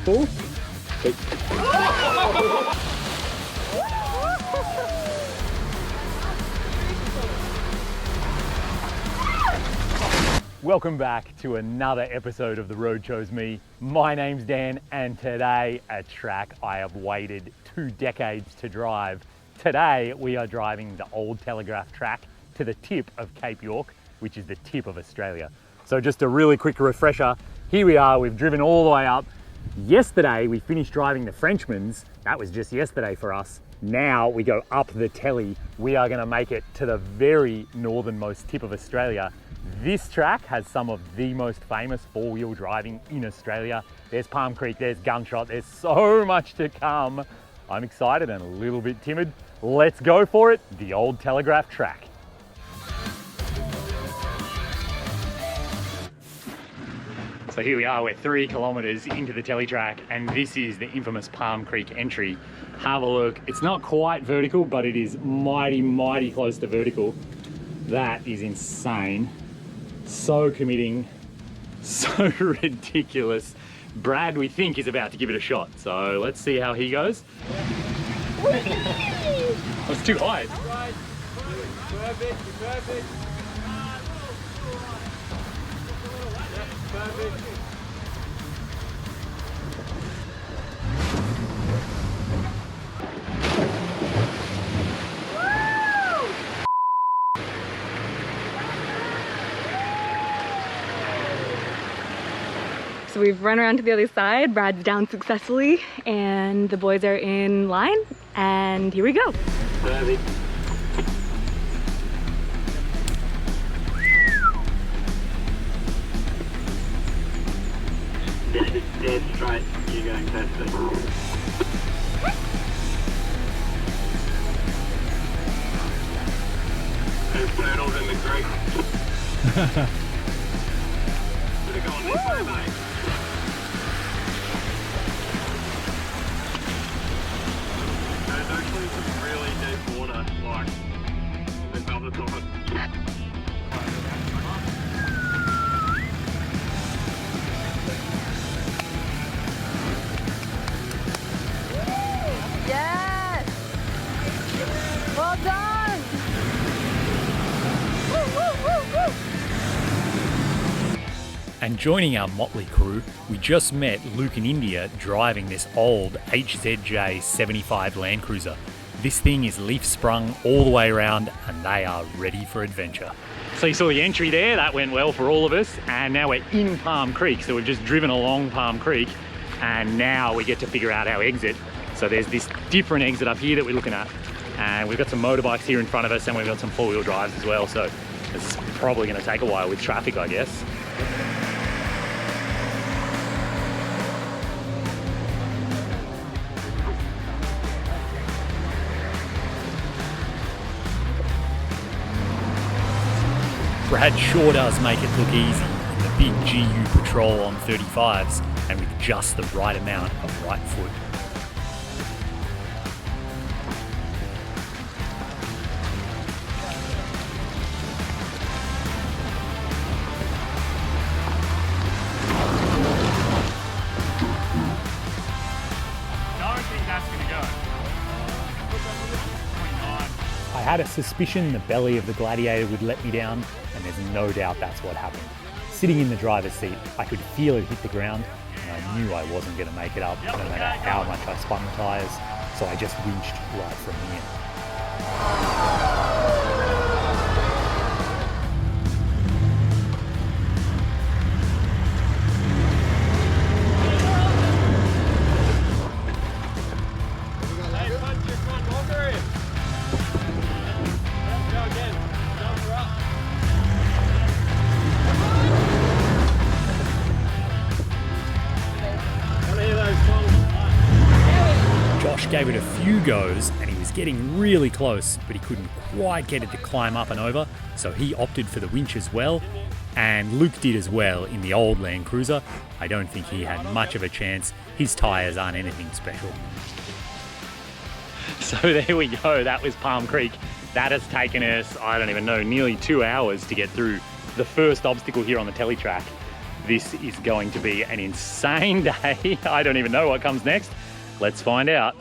Cool. Welcome back to another episode of The Road Chose Me. My name's Dan, and today a track I have waited 2 decades to drive. Today we are driving the Old Telegraph Track to the tip of Cape York, which is the tip of Australia. So just a really quick refresher, here we are, we've driven all the way up. Yesterday we finished driving the Frenchman's, that was just yesterday for us. Now we go up the telly, we are going to make it to the very northernmost tip of Australia. This track has some of the most famous four-wheel driving in Australia. There's Palm Creek, there's Gunshot, there's so much to come. I'm excited and a little bit timid. Let's go for it, the Old Telegraph Track. So here we are, we're 3 kilometers into the telly track, and this is the infamous Palm Creek entry. Have a look. It's not quite vertical, but it is mighty close to vertical. That is insane. So committing, so ridiculous. Brad, we think, is about to give it a shot, so let's see how he goes. That's too high. Perfect. So we've run around to the other side, Brad's down successfully, and the boys are in line, and here we go. Perfect. Dead straight, you're going fantastic. There's turtles in the creek. Should have gone this way, mate. There's actually some really deep water, like, above the top of it. Yes! Well done! Woo! And joining our motley crew, we just met Luke in India driving this old HZJ 75 Land Cruiser. This thing is leaf sprung all the way around, and they are ready for adventure. So you saw the entry there, that went well for all of us, and now we're in Palm Creek. So we've just driven along Palm Creek, and now we get to figure out our exit. So there's this different exit up here that we're looking at, and we've got some motorbikes here in front of us, and we've got some four-wheel drives as well. So it's probably going to take a while with traffic, I guess. Brad sure does make it look easy in the big GU Patrol on 35s, and with just the right amount of right foot. I had a suspicion the belly of the Gladiator would let me down, and there's no doubt that's what happened. Sitting in the driver's seat, I could feel it hit the ground, and I knew I wasn't going to make it up no matter how much I spun the tyres, so I just winched right from here. Gave it a few goes and he was getting really close, but he couldn't quite get it to climb up and over, so he opted for the winch as well, and Luke did as well in the old Land Cruiser. I don't think he had much of a chance. His tyres aren't anything special. So there we go, that was Palm Creek. That has taken us, I don't even know, nearly 2 hours to get through the first obstacle here on the tele track. This is going to be an insane day. I don't even know what comes next. Let's find out.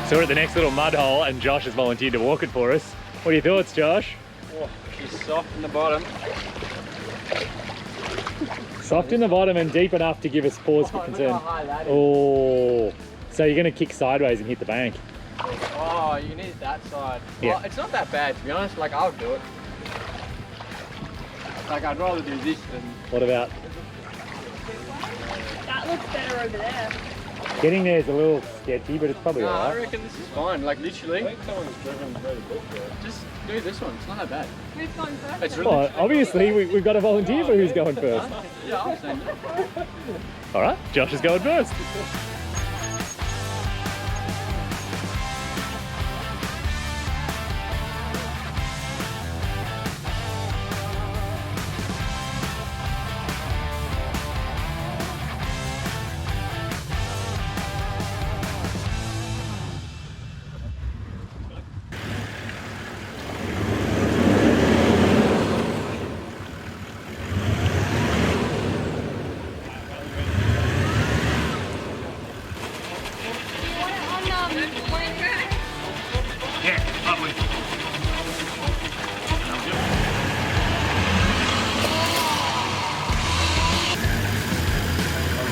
So we're at the next little mud hole and Josh has volunteered to walk it for us. What are your thoughts, Josh? Oh, she's soft in the bottom. Soft in the bottom and deep enough to give us pause for concern. Look how high that is. Oh, so you're going to kick sideways and hit the bank. Oh, you need that side. Yeah. Well, it's not that bad, to be honest. Like, I would do it. Like, I'd rather do this than... What about? That looks better over there. Getting there is a little sketchy, but it's probably No, I alright. reckon this is fine. Like, literally. Just do this one. It's not that bad. Who's going first? It's really... Well, obviously we've got a volunteer for who's going first. Yeah, I'm saying that. Alright, Josh is going first.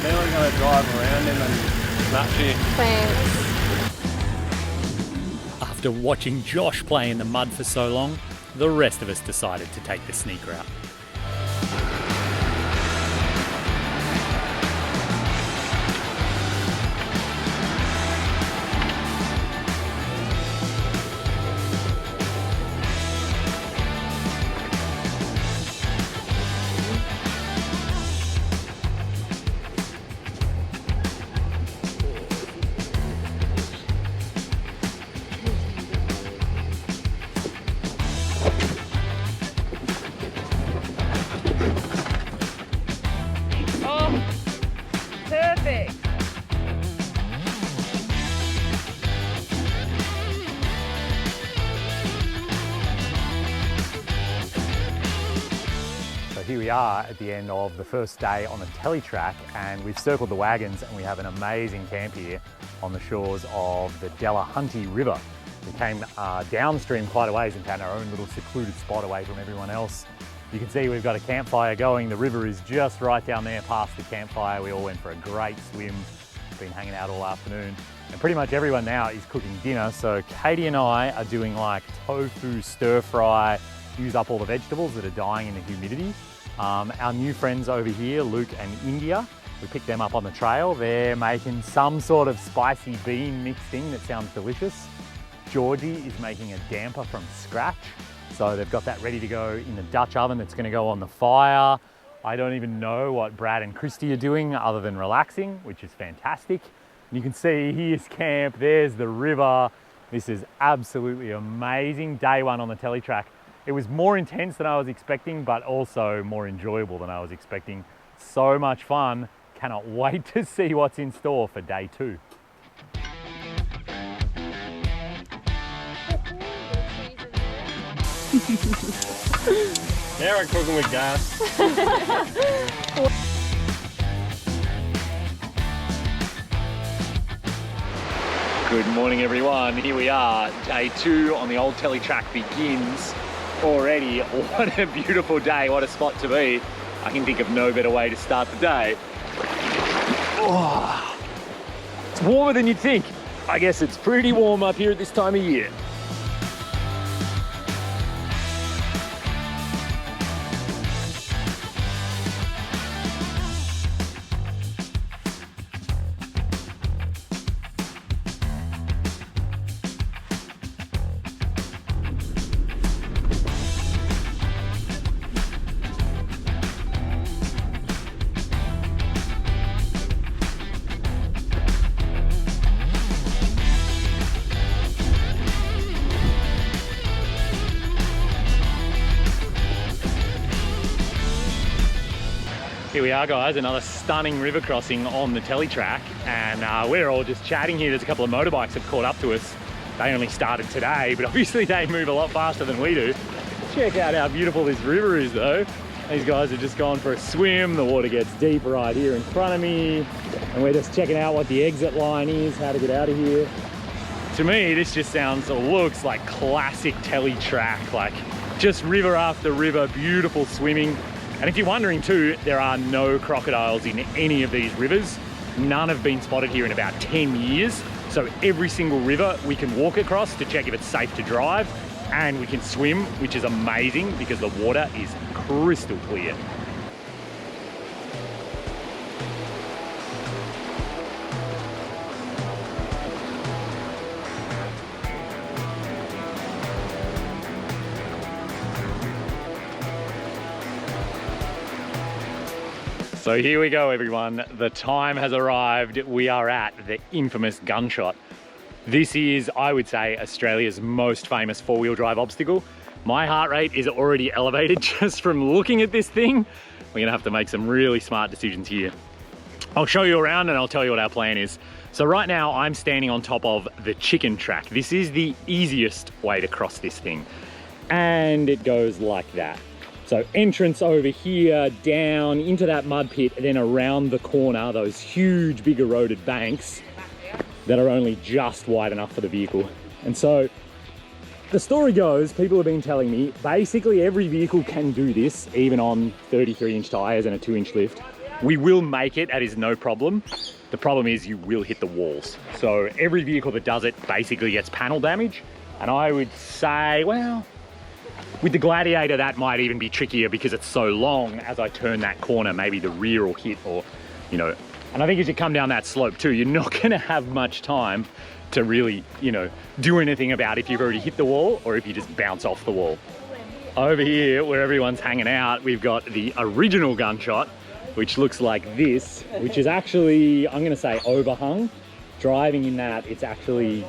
Then we're going to drive around him and match it. Thanks. After watching Josh play in the mud for so long, the rest of us decided to take the sneak route. Perfect. So here we are at the end of the first day on the tele track, and we've circled the wagons and we have an amazing camp here on the shores of the Delahunty River. We came downstream quite a ways and found our own little secluded spot away from everyone else. You can see we've got a campfire going. The river is just right down there past the campfire. We all went for a great swim, been hanging out all afternoon. And pretty much everyone now is cooking dinner. So Katie and I are doing like tofu stir fry, use up all the vegetables that are dying in the humidity. Our new friends over here, Luke and India, we picked them up on the trail. They're making some sort of spicy bean mixed thing that sounds delicious. Georgie is making a damper from scratch. So they've got that ready to go in the Dutch oven that's going to go on the fire. I don't even know what Brad and Christy are doing other than relaxing, which is fantastic. And you can see here's camp, there's the river. This is absolutely amazing. Day one on the tele track. It was more intense than I was expecting, but also more enjoyable than I was expecting. So much fun. Cannot wait to see what's in store for day two. Now we're cooking with gas. Good morning everyone, here we are. Day two on the Old Tele track begins already. What a beautiful day, what a spot to be. I can think of no better way to start the day. Oh, it's warmer than you'd think. I guess it's pretty warm up here at this time of year. Here we are, guys, another stunning river crossing on the Tele track, and we're all just chatting here. There's a couple of motorbikes have caught up to us. They only started today, but obviously they move a lot faster than we do. Check out how beautiful this river is though. These guys have just gone for a swim. The water gets deep right here in front of me, and we're just checking out what the exit line is, how to get out of here. To me, this just sounds or looks like classic Tele track, like just river after river, beautiful swimming. And if you're wondering too, there are no crocodiles in any of these rivers. None have been spotted here in about 10 years. So every single river we can walk across to check if it's safe to drive, and we can swim, which is amazing because the water is crystal clear. So here we go, everyone. The time has arrived. We are at the infamous Gunshot. This is, I would say, Australia's most famous four-wheel drive obstacle. My heart rate is already elevated just from looking at this thing. We're gonna have to make some really smart decisions here. I'll show you around and I'll tell you what our plan is. So right now I'm standing on top of the chicken track. This is the easiest way to cross this thing. And it goes like that. So entrance over here, down into that mud pit, and then around the corner, those huge, big eroded banks that are only just wide enough for the vehicle. And so the story goes, people have been telling me, basically every vehicle can do this, even on 33-inch tires and a 2-inch lift. We will make it, that is no problem. The problem is you will hit the walls. So every vehicle that does it basically gets panel damage. And I would say, well, with the Gladiator, that might even be trickier because it's so long. As I turn that corner, maybe the rear will hit, or, you know, and I think as you come down that slope too, you're not gonna have much time to really, you know, do anything about if you've already hit the wall or if you just bounce off the wall. Over here, where everyone's hanging out, we've got the original Gunshot, which looks like this, which is actually, I'm gonna say, overhung. Driving in that, it's actually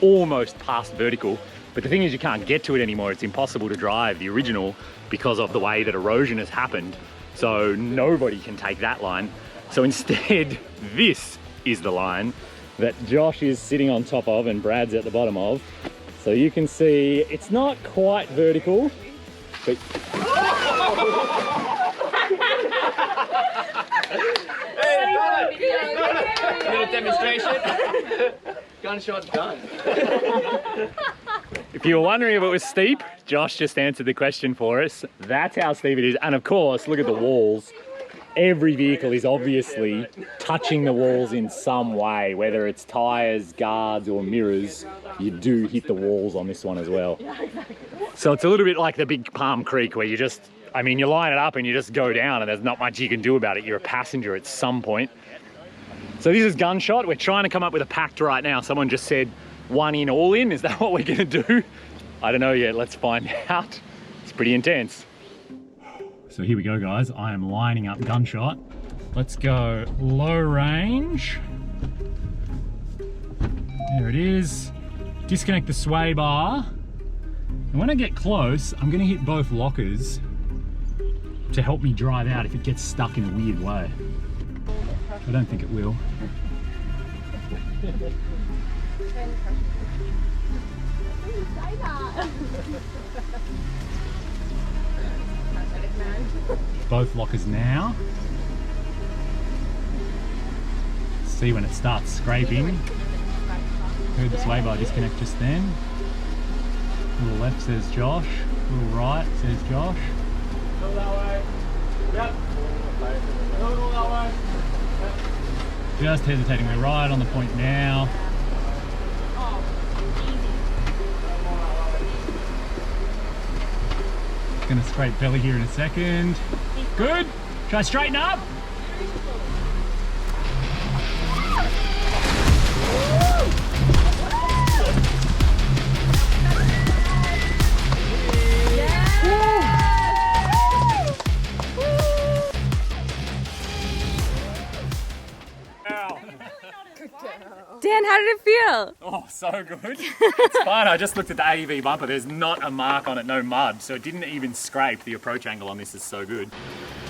almost past vertical. But the thing is, you can't get to it anymore. It's impossible to drive the original because of the way that erosion has happened. So nobody can take that line. So instead, this is the line that Josh is sitting on top of and Brad's at the bottom of. So you can see it's not quite vertical, but... Little demonstration. Gunshot's done. If you were wondering if it was steep, Josh just answered the question for us. That's how steep it is. And of course, look at the walls. Every vehicle is obviously touching the walls in some way, whether it's tires, guards, or mirrors. You do hit the walls on this one as well. So it's a little bit like the big Palm Creek where you just, I mean, you line it up and you just go down and there's not much you can do about it. You're a passenger at some point. So this is Gunshot. We're trying to come up with a pact right now. Someone just said, one in, all in. Is that what we're gonna do? I don't know yet. Let's find out. It's pretty intense. So here we go, guys. I am lining up Gunshot. Let's go low range. There it is. Disconnect the sway bar. And when I get close, I'm gonna hit both lockers to help me drive out if it gets stuck in a weird way. I don't think it will. Both lockers now. See when it starts scraping. Heard the sway bar disconnect just then. Little left says Josh, little right says Josh. Just hesitating, we're right on the point now. Gonna scrape belly here in a second. Good. Try straighten up. Dan, how did it feel? Oh, so good. It's fun. I just looked at the AEV bumper. There's not a mark on it, no mud, so it didn't even scrape. The approach angle on this is so good.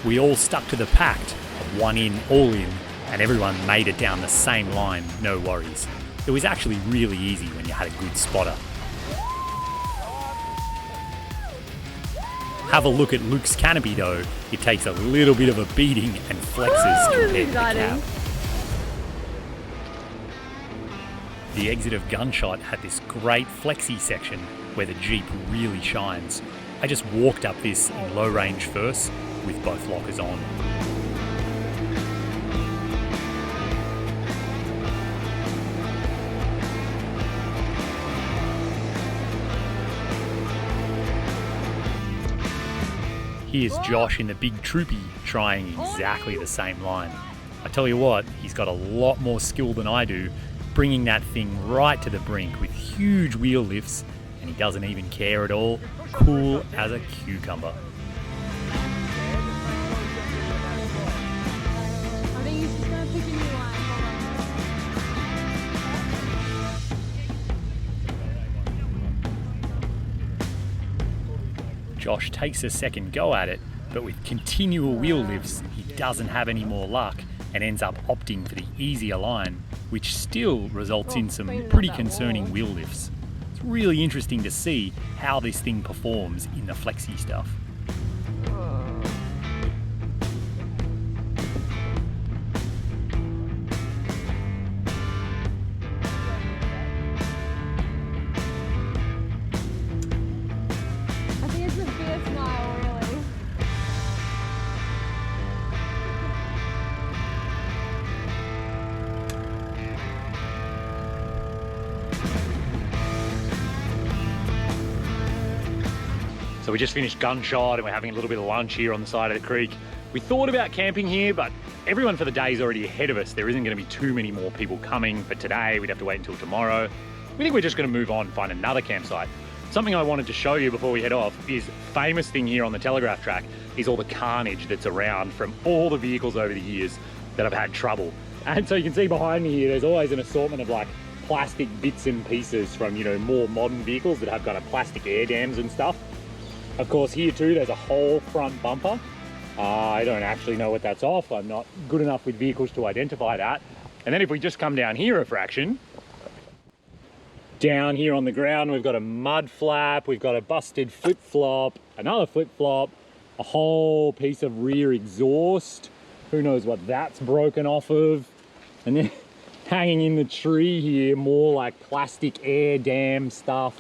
We all stuck to the pact of 1 in, all in, and everyone made it down the same line, no worries. It was actually really easy when you had a good spotter. Have a look at Luke's canopy though. It takes a little bit of a beating and flexes compared to the cab. The exit of Gunshot had this great flexi section where the Jeep really shines. I just walked up this in low range first with both lockers on. Here's Josh in the big troopy trying exactly the same line. I tell you what, he's got a lot more skill than I do, bringing that thing right to the brink with huge wheel lifts, and he doesn't even care at all. Cool as a cucumber. Josh takes a second go at it, but with continual wheel lifts, he doesn't have any more luck and ends up opting for the easier line, which still results in some pretty concerning wheel lifts. It's really interesting to see how this thing performs in the flexi stuff. So we just finished Gunshot and we're having a little bit of lunch here on the side of the creek. We thought about camping here, but everyone for the day is already ahead of us. There isn't going to be too many more people coming for today. We'd have to wait until tomorrow. We think we're just going to move on and find another campsite. Something I wanted to show you before we head off is famous thing here on the Telegraph Track is all the carnage that's around from all the vehicles over the years that have had trouble. And so you can see behind me here, there's always an assortment of like plastic bits and pieces from, you know, more modern vehicles that have kind of plastic air dams and stuff. Of course, here too, there's a whole front bumper. I don't actually know what that's off. I'm not good enough with vehicles to identify that. And then if we just come down here a fraction, down here on the ground, we've got a mud flap, we've got a busted flip-flop, another flip-flop, a whole piece of rear exhaust. Who knows what that's broken off of. And then hanging in the tree here, more like plastic air dam stuff.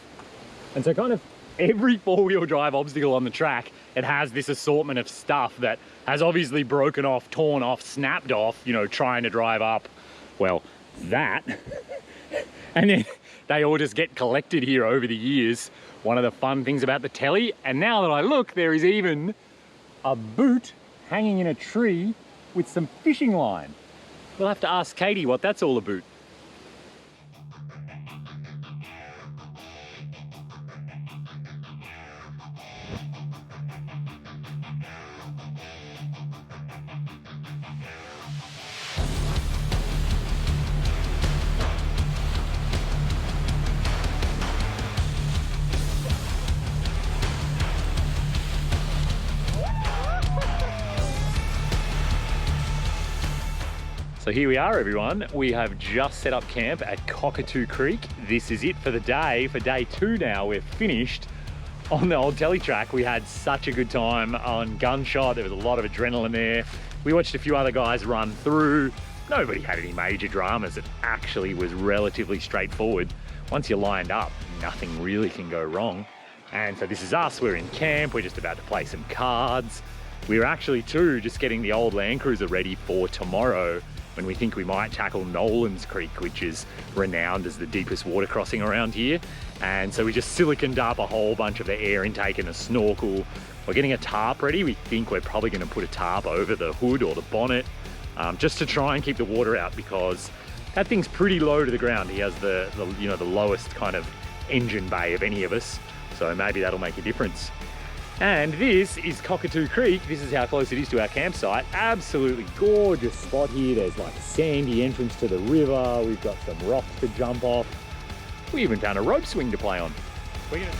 And so kind of every four-wheel drive obstacle on the track, it has this assortment of stuff that has obviously broken off, torn off, snapped off, you know, trying to drive up, well, that. And then they all just get collected here over the years. One of the fun things about the telly. And now that I look, there is even a boot hanging in a tree with some fishing line. We'll have to ask Katie what that's all about. So here we are, everyone. We have just set up camp at Cockatoo Creek. This is it for the day. For day 2 now, we're finished on the Old Telly track. We had such a good time on Gunshot. There was a lot of adrenaline there. We watched a few other guys run through. Nobody had any major dramas. It actually was relatively straightforward. Once you're lined up, nothing really can go wrong. And so this is us, we're in camp. We're just about to play some cards. We were actually too just getting the old Land Cruiser ready for tomorrow when we think we might tackle Nolan's Creek, which is renowned as the deepest water crossing around here. And so we just siliconed up a whole bunch of the air intake and a snorkel. We're getting a tarp ready. We think we're probably going to put a tarp over the hood or the bonnet just to try and keep the water out, because that thing's pretty low to the ground. He has the you know, the lowest kind of engine bay of any of us. So maybe that'll make a difference. And this is Cockatoo Creek. This is how close it is to our campsite. Absolutely gorgeous spot here. There's like a sandy entrance to the river. We've got some rocks to jump off. We even found a rope swing to play on. We're gonna...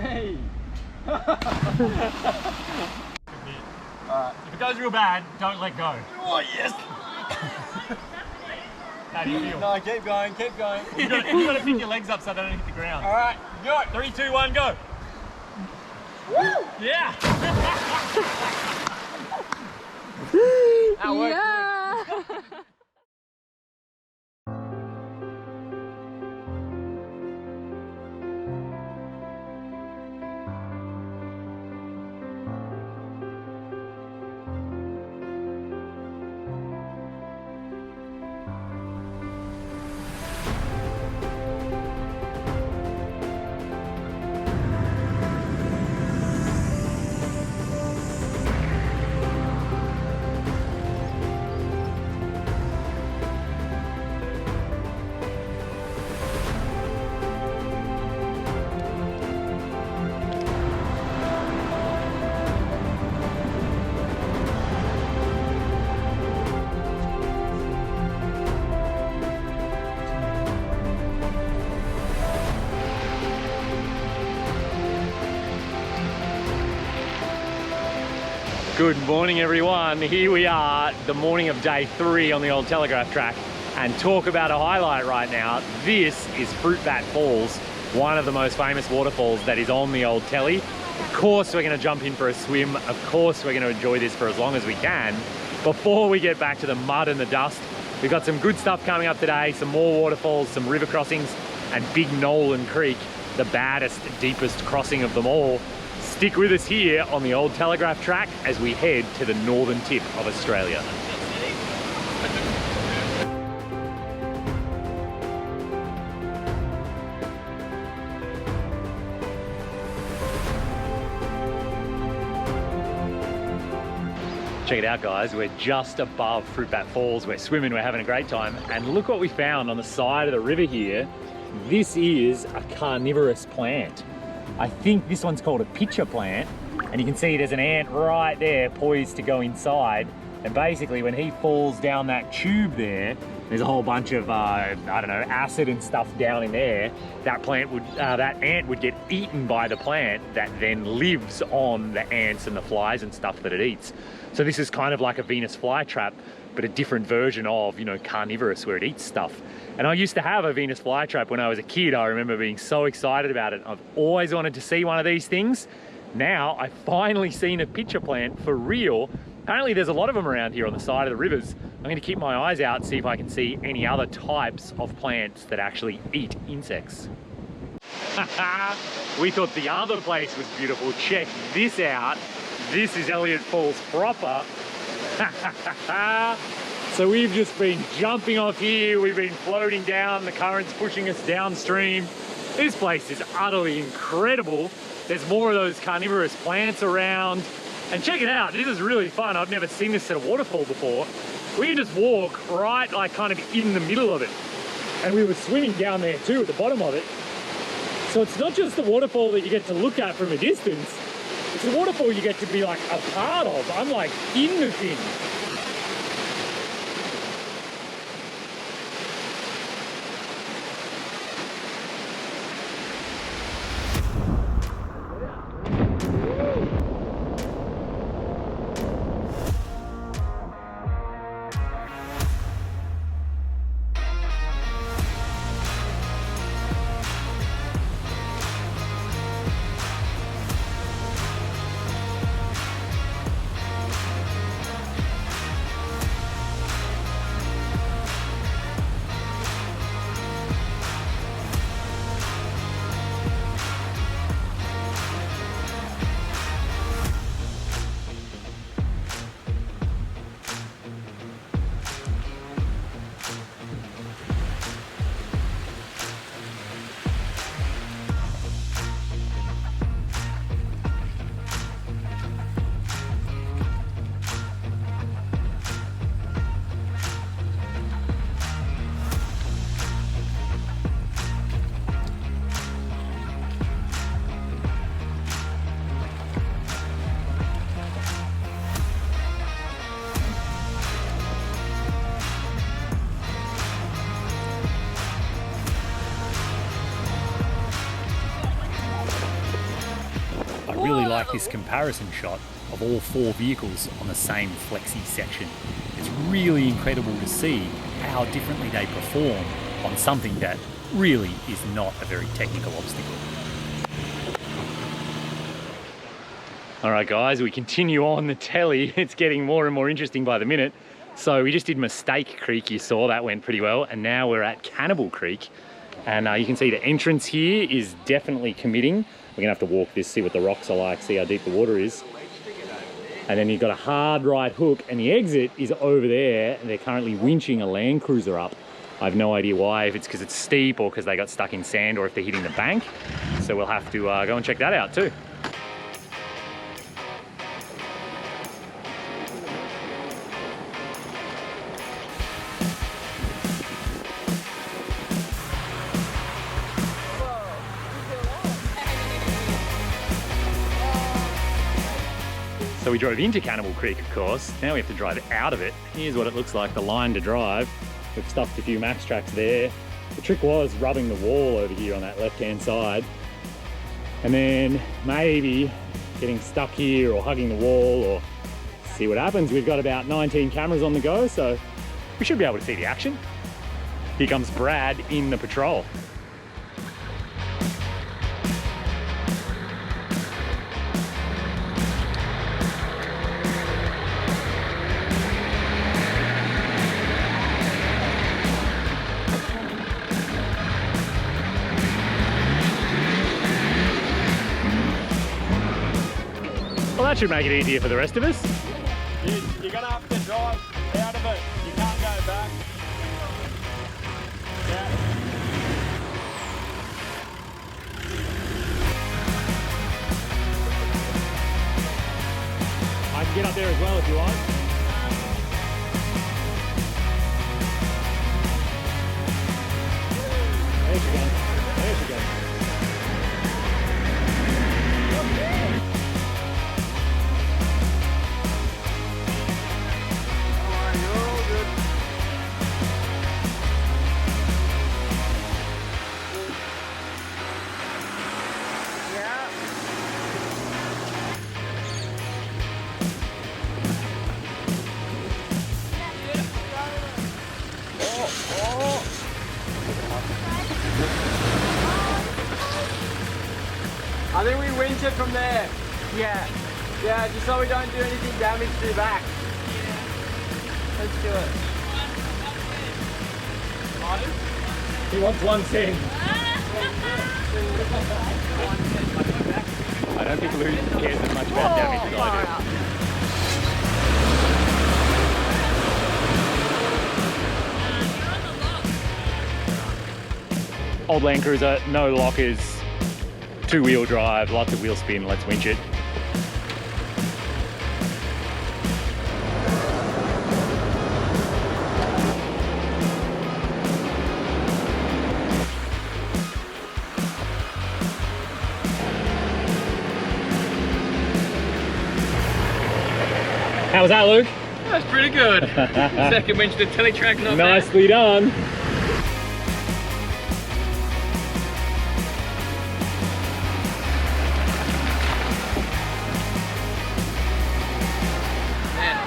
Hey! If it goes real bad, don't let go. Oh, yes! How do you feel? No, keep going, keep going. You gotta pick your legs up so they don't hit the ground. All right, go. 3, 2, 1, go. Woo! Yeah. That worked. Yeah. Good morning, everyone. Here we are, the morning of day 3 on the Old Telegraph Track, and talk about a highlight right now. This is Fruit Bat Falls, one of the most famous waterfalls that is on the Old Telly. Of course, we're going to jump in for a swim. Of course, we're going to enjoy this for as long as we can. Before we get back to the mud and the dust, we've got some good stuff coming up today, some more waterfalls, some river crossings, and Big Nolan Creek, the baddest, deepest crossing of them all. Stick with us here on the Old Telegraph Track as we head to the northern tip of Australia. Check it out, guys. We're just above Fruit Bat Falls. We're swimming, we're having a great time. And look what we found on the side of the river here. This is a carnivorous plant. I think this one's called a pitcher plant, and you can see there's an ant right there poised to go inside. And basically when he falls down that tube there, there's a whole bunch of, I don't know, acid and stuff down in there. That ant would get eaten by the plant that then lives on the ants and the flies and stuff that it eats. So this is kind of like a Venus flytrap, but a different version of, you know, carnivorous, where it eats stuff. And I used to have a Venus flytrap when I was a kid. I remember being so excited about it. I've always wanted to see one of these things. Now I've finally seen a pitcher plant for real. Apparently there's a lot of them around here on the side of the rivers. I'm going to keep my eyes out, see if I can see any other types of plants that actually eat insects. We thought the other place was beautiful. Check this out. This is Elliott Falls proper. So we've just been jumping off here, we've been floating down, the current's pushing us downstream. This place is utterly incredible. There's more of those carnivorous plants around. And check it out, this is really fun. I've never seen this at a waterfall before. We can just walk right, like kind of in the middle of it. And we were swimming down there too, at the bottom of it. So it's not just the waterfall that you get to look at from a distance, it's a waterfall you get to be like a part of. I'm like in the thing. really like this comparison shot of all 4 vehicles on the same flexi section. It's really incredible to see how differently they perform on something that really is not a very technical obstacle. All right guys, we continue on the telly. It's getting more and more interesting by the minute. So we just did Mistake Creek, you saw that went pretty well, and now we're at Cannibal Creek. And you can see the entrance here is definitely committing. We're gonna have to walk this, see what the rocks are like, see how deep the water is. And then you've got a hard right hook, and the exit is over there, and they're currently winching a Land Cruiser up. I have no idea why, if it's because it's steep or because they got stuck in sand or if they're hitting the bank. So we'll have to go and check that out too. So we drove into Cannibal Creek, of course. Now we have to drive out of it. Here's what it looks like, the line to drive. We've stuffed a few max tracks there. The trick was rubbing the wall over here on that left-hand side. And then maybe getting stuck here or hugging the wall or see what happens. We've got about 19 cameras on the go, so we should be able to see the action. Here comes Brad in the patrol. Well, that should make it easier for the rest of us. You're gonna have to drive out of it. You can't go back. Yeah. I can get up there as well if you want. There she goes. There she goes. I think we winch it from there. Yeah. Yeah, just so we don't do anything damage to the back. Let's do it. He wants 1 cent. I don't think Lou cares as much about damage as I do. Old Land Cruiser, no lockers, 2-wheel drive, lots of wheel spin, let's winch it. How was that, Luke? That's pretty good. Second winch to telly track, not bad. Nicely done.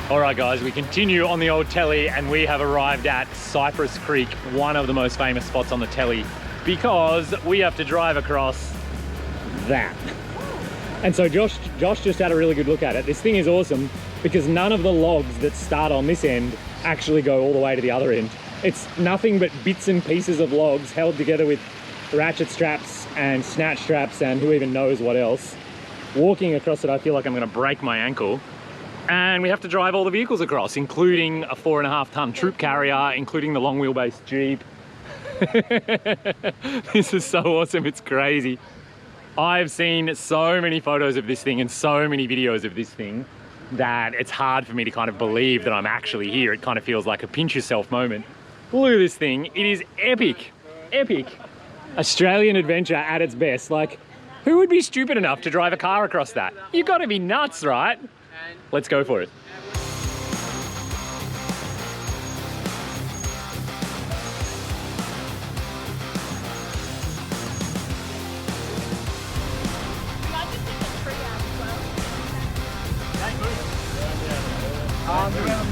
All right guys, we continue on the old telly and we have arrived at Cypress Creek, one of the most famous spots on the telly, because we have to drive across that. And so Josh just had a really good look at it. This thing is awesome because none of the logs that start on this end actually go all the way to the other end. It's nothing but bits and pieces of logs held together with ratchet straps and snatch straps and who even knows what else. Walking across it, I feel like I'm gonna break my ankle. And we have to drive all the vehicles across, including a 4.5 ton troop carrier, including the long wheelbase Jeep. This is so awesome, it's crazy. I've seen so many photos of this thing and so many videos of this thing that it's hard for me to kind of believe that I'm actually here. It kind of feels like a pinch yourself moment. Look at this thing, it is epic, epic. Australian adventure at its best. Like, who would be stupid enough to drive a car across that? You've got to be nuts, right? Let's go for it.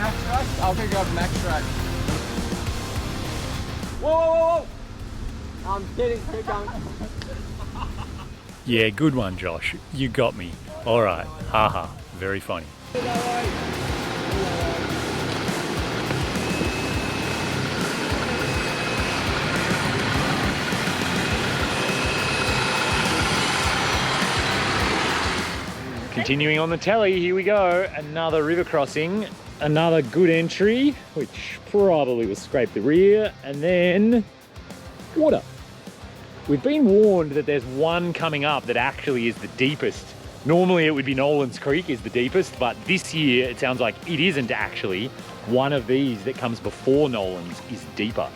max track? I'll go grab max track. Whoa, whoa, whoa, whoa! I'm kidding, keep going. Yeah, good one, Josh. You got me. All right, haha, very funny. Continuing on the telly, here we go. Another river crossing, another good entry, which probably will scrape the rear, and then water. We've been warned that there's one coming up that actually is the deepest. Normally it would be Nolan's Creek is the deepest, but this year it sounds like it isn't actually. One of these that comes before Nolan's is deeper.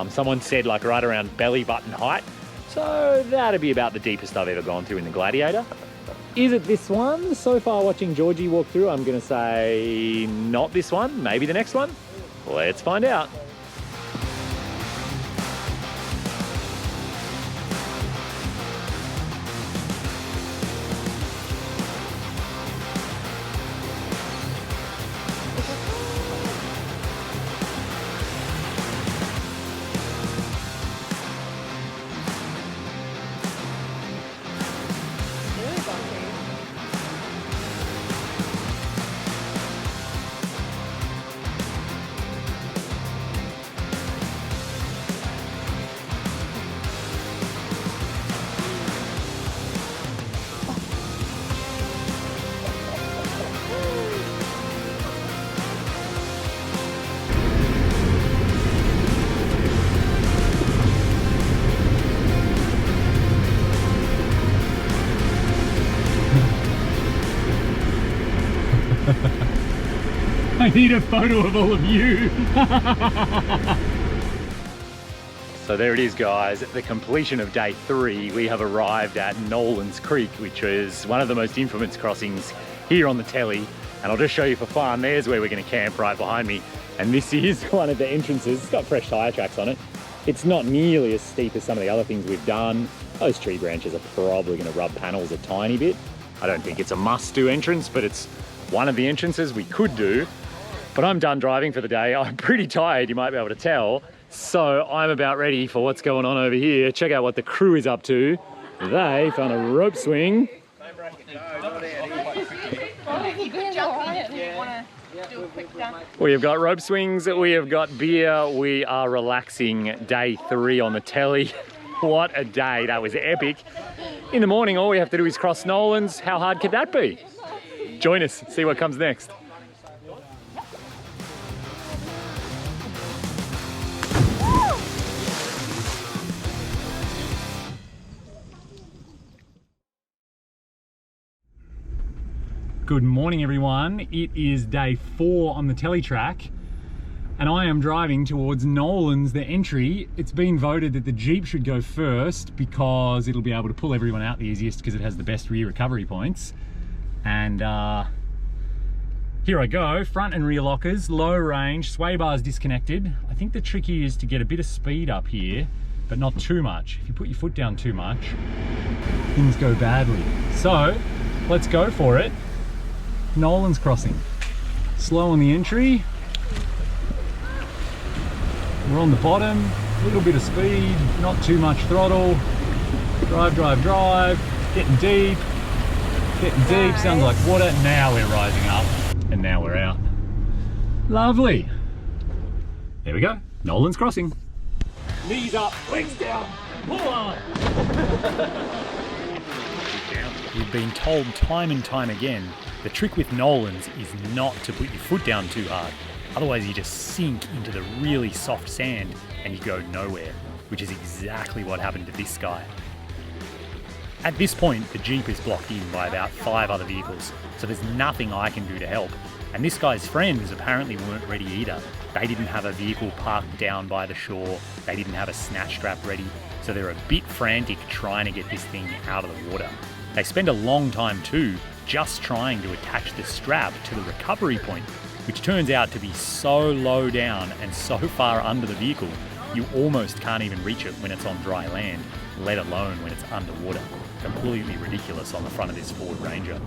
Someone said like right around belly button height. So that'd be about the deepest I've ever gone to in the Gladiator. Is it this one? So far watching Georgie walk through, I'm gonna say not this one, maybe the next one. Let's find out. I need a photo of all of you. So there it is, guys. At the completion of day 3, we have arrived at Nolan's Creek, which is one of the most infamous crossings here on the telly. And I'll just show you for fun. There's where we're going to camp right behind me. And this is one of the entrances. It's got fresh tyre tracks on it. It's not nearly as steep as some of the other things we've done. Those tree branches are probably going to rub panels a tiny bit. I don't think it's a must-do entrance, but it's one of the entrances we could do. But I'm done driving for the day. I'm pretty tired, you might be able to tell. So I'm about ready for what's going on over here. Check out what the crew is up to. They found a rope swing. We have got rope swings, we have got beer, we are relaxing day 3 on the telly. What a day, that was epic. In the morning, all we have to do is cross Nolan's. How hard could that be? Join us, see what comes next. Good morning, everyone. It is day 4 on the telly track, and I am driving towards Nolan's, the entry. It's been voted that the Jeep should go first because it'll be able to pull everyone out the easiest because it has the best rear recovery points. And here I go, front and rear lockers, low range, sway bars disconnected. I think the trick is to get a bit of speed up here, but not too much. If you put your foot down too much, things go badly. So let's go for it. Nolan's crossing. Slow on the entry. We're on the bottom, a little bit of speed, not too much throttle. Drive, drive, drive. Getting deep. Getting deep, sounds like water. Now we're rising up, and now we're out. Lovely. There we go. Nolan's crossing. Knees up, legs down, pull on. We've been told time and time again, the trick with Nolan's is not to put your foot down too hard. Otherwise you just sink into the really soft sand and you go nowhere, which is exactly what happened to this guy. At this point, the Jeep is blocked in by about 5 other vehicles, so there's nothing I can do to help. And this guy's friends apparently weren't ready either. They didn't have a vehicle parked down by the shore, they didn't have a snatch strap ready, so they're a bit frantic trying to get this thing out of the water. They spend a long time too, just trying to attach the strap to the recovery point, which turns out to be so low down and so far under the vehicle, you almost can't even reach it when it's on dry land, let alone when it's underwater. Completely ridiculous on the front of this Ford Ranger.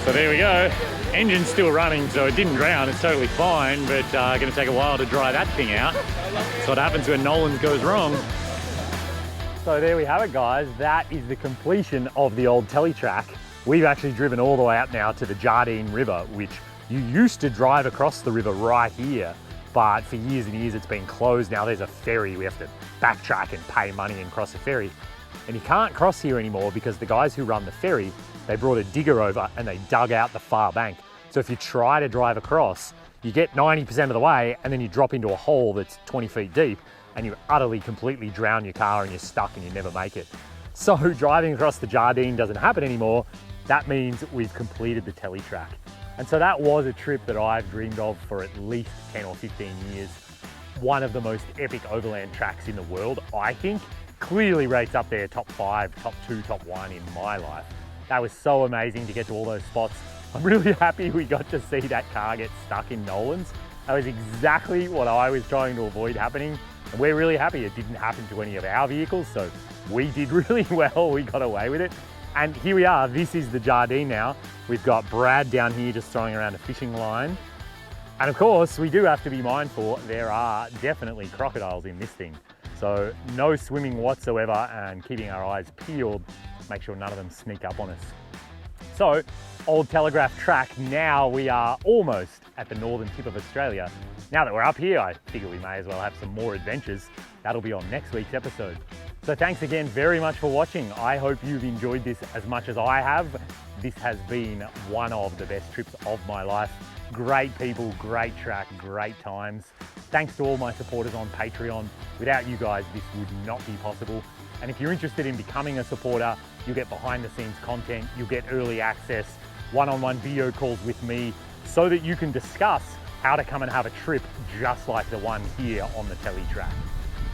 So there we go. Engine's still running, so it didn't drown. It's totally fine, but going to take a while to dry that thing out. That's what happens when Nolan goes wrong. So there we have it, guys. That is the completion of the Old Telly Track. We've actually driven all the way up now to the Jardine River, which you used to drive across the river right here, but for years and years it's been closed. Now there's a ferry. We have to backtrack and pay money and cross a ferry. And you can't cross here anymore because the guys who run the ferry, they brought a digger over and they dug out the far bank. So if you try to drive across, you get 90% of the way and then you drop into a hole that's 20 feet deep and you utterly, completely drown your car and you're stuck and you never make it. So driving across the Jardine doesn't happen anymore. That means we've completed the Telly Track. And so that was a trip that I've dreamed of for at least 10 or 15 years. One of the most epic overland tracks in the world, I think. Clearly rates up there, top 5, top 2, top 1 in my life. That was so amazing to get to all those spots. I'm really happy we got to see that car get stuck in Nolan's. That was exactly what I was trying to avoid happening. And we're really happy it didn't happen to any of our vehicles, so we did really well, we got away with it. And here we are, this is the Jardine now. We've got Brad down here just throwing around a fishing line. And of course, we do have to be mindful, there are definitely crocodiles in this thing. So no swimming whatsoever and keeping our eyes peeled, make sure none of them sneak up on us. So, Old Telegraph Track, now we are almost at the northern tip of Australia. Now that we're up here, I figure we may as well have some more adventures. That'll be on next week's episode. So thanks again very much for watching. I hope you've enjoyed this as much as I have. This has been one of the best trips of my life. Great people, great track, great times. Thanks to all my supporters on Patreon. Without you guys, this would not be possible. And if you're interested in becoming a supporter, you'll get behind the scenes content, you'll get early access, one-on-one video calls with me, so that you can discuss how to come and have a trip just like the one here on the Telly Track.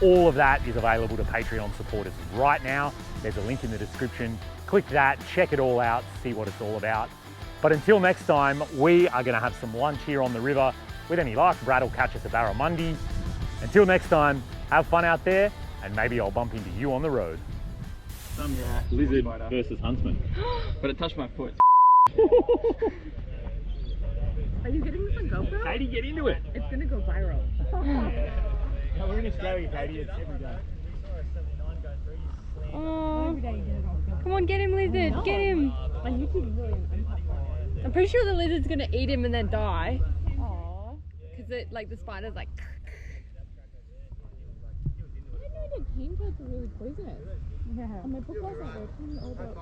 All of that is available to Patreon supporters right now. There's a link in the description. Click that, check it all out, see what it's all about. But until next time, we are gonna have some lunch here on the river. With any luck, Brad will catch us a barramundi. Until next time, have fun out there, and maybe I'll bump into you on the road. Lizard versus huntsman. But it touched my foot. Are you getting this on GoPro? Katie, get into it. It's gonna go viral. No, we're in Australia, Katie, it's every day. Oh, come on, get him, lizard, get him. My YouTube's really unpopular. I'm pretty sure the lizard's gonna eat him and then die. Aww. Because like the spider's like. I didn't know that cane toads are really poisonous. Yeah. And my book wasn't working.